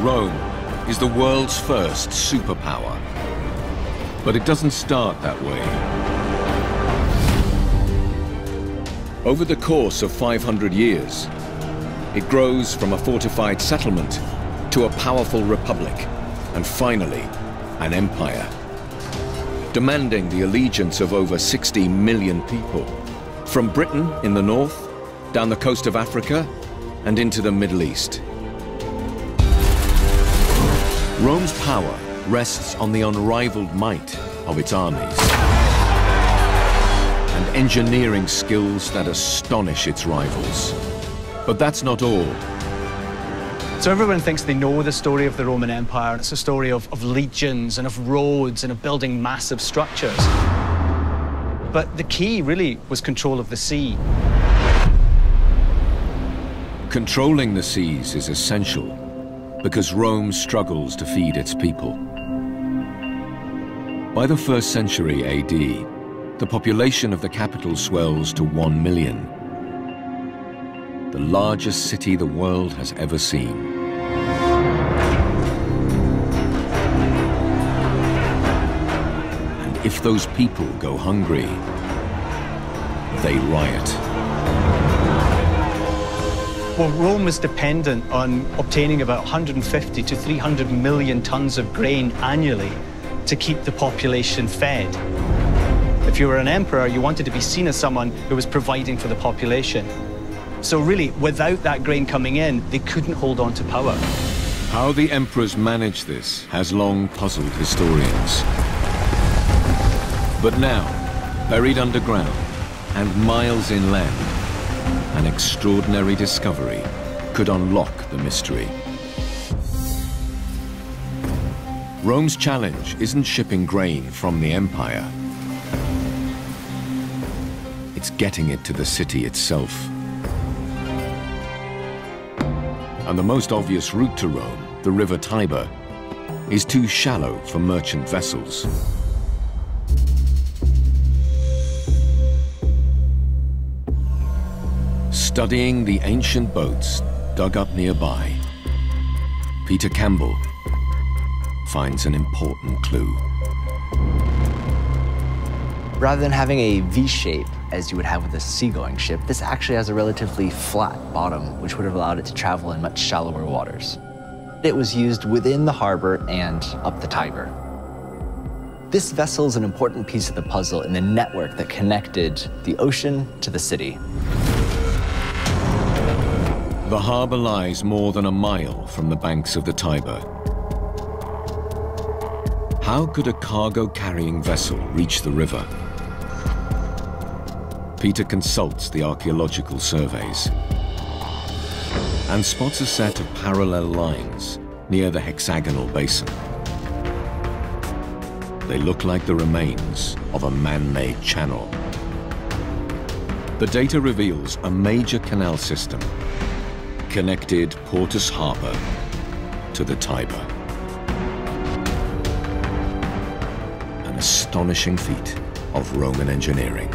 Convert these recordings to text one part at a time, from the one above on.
Rome is the world's first superpower. But it doesn't start that way. Over the course of 500 years, it grows from a fortified settlement to a powerful republic, and finally, an empire, demanding the allegiance of over 60 million people, from Britain in the north, down the coast of Africa, and into the Middle East. Rome's power rests on the unrivaled might of its armies and engineering skills that astonish its rivals. But that's not all. So everyone thinks they know the story of the Roman Empire. It's a story of legions and of roads and of building massive structures. But the key really was control of the sea. Controlling the seas is essential because Rome struggles to feed its people. By the 1st century AD, the population of the capital swells to 1 million, the largest city the world has ever seen. And if those people go hungry, they riot. Well, Rome was dependent on obtaining about 150 to 300 million tons of grain annually to keep the population fed. If you were an emperor, you wanted to be seen as someone who was providing for the population. So really, without that grain coming in, they couldn't hold on to power. How the emperors managed this has long puzzled historians. But now, buried underground and miles inland, an extraordinary discovery could unlock the mystery. Rome's challenge isn't shipping grain from the empire. It's getting it to the city itself. And the most obvious route to Rome, the river Tiber, is too shallow for merchant vessels. Studying the ancient boats dug up nearby, Peter Campbell finds an important clue. Rather than having a V shape, as you would have with a seagoing ship, this actually has a relatively flat bottom, which would have allowed it to travel in much shallower waters. It was used within the harbor and up the Tiber. This vessel is an important piece of the puzzle in the network that connected the ocean to the city. The harbor lies more than a mile from the banks of the Tiber. How could a cargo-carrying vessel reach the river? Peter consults the archaeological surveys and spots a set of parallel lines near the hexagonal basin. They look like the remains of a man-made channel. The data reveals a major canal system connected Portus Harbor to the Tiber. An astonishing feat of Roman engineering.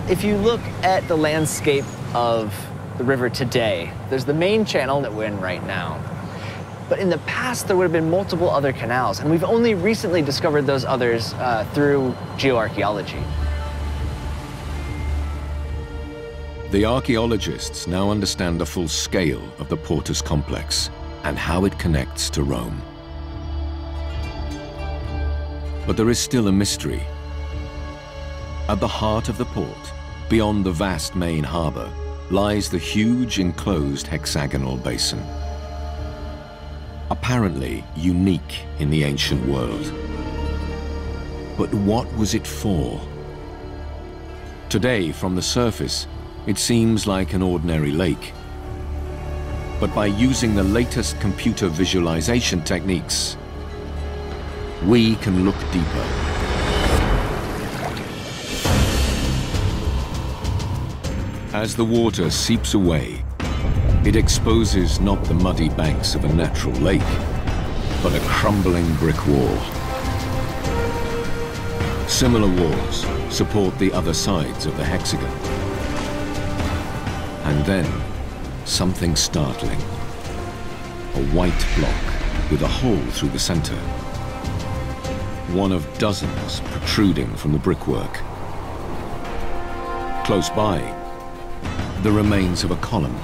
If you look at the landscape of the river today, there's the main channel that we're in right now. But in the past, there would have been multiple other canals, and we've only recently discovered those others through geoarchaeology. The archaeologists now understand the full scale of the Portus complex and how it connects to Rome. But there is still a mystery. At the heart of the port, beyond the vast main harbor, lies the huge enclosed hexagonal basin. Apparently unique in the ancient world. But what was it for? Today, from the surface, it seems like an ordinary lake. But by using the latest computer visualization techniques, we can look deeper. As the water seeps away, it exposes not the muddy banks of a natural lake, but a crumbling brick wall. Similar walls support the other sides of the hexagon. And then, something startling. A white block with a hole through the center. One of dozens protruding from the brickwork. Close by, the remains of a column.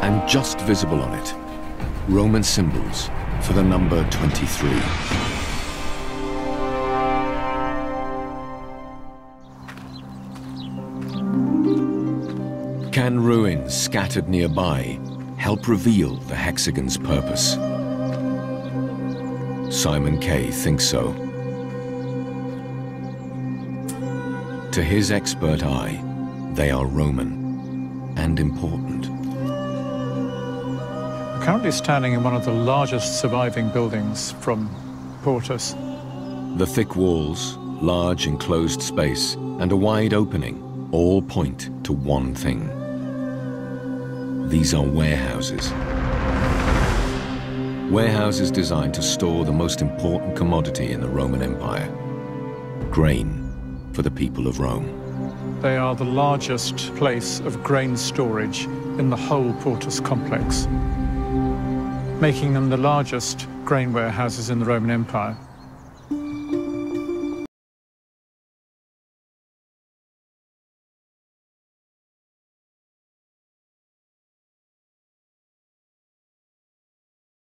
And just visible on it, Roman symbols for the number 23. Can ruins scattered nearby help reveal the hexagon's purpose? Simon Kay thinks so. To his expert eye, they are Roman and important. We're currently standing in one of the largest surviving buildings from Portus. The thick walls, large enclosed space, and a wide opening all point to one thing. These are warehouses. Warehouses designed to store the most important commodity in the Roman Empire, grain for the people of Rome. They are the largest place of grain storage in the whole Portus complex, making them the largest grain warehouses in the Roman Empire.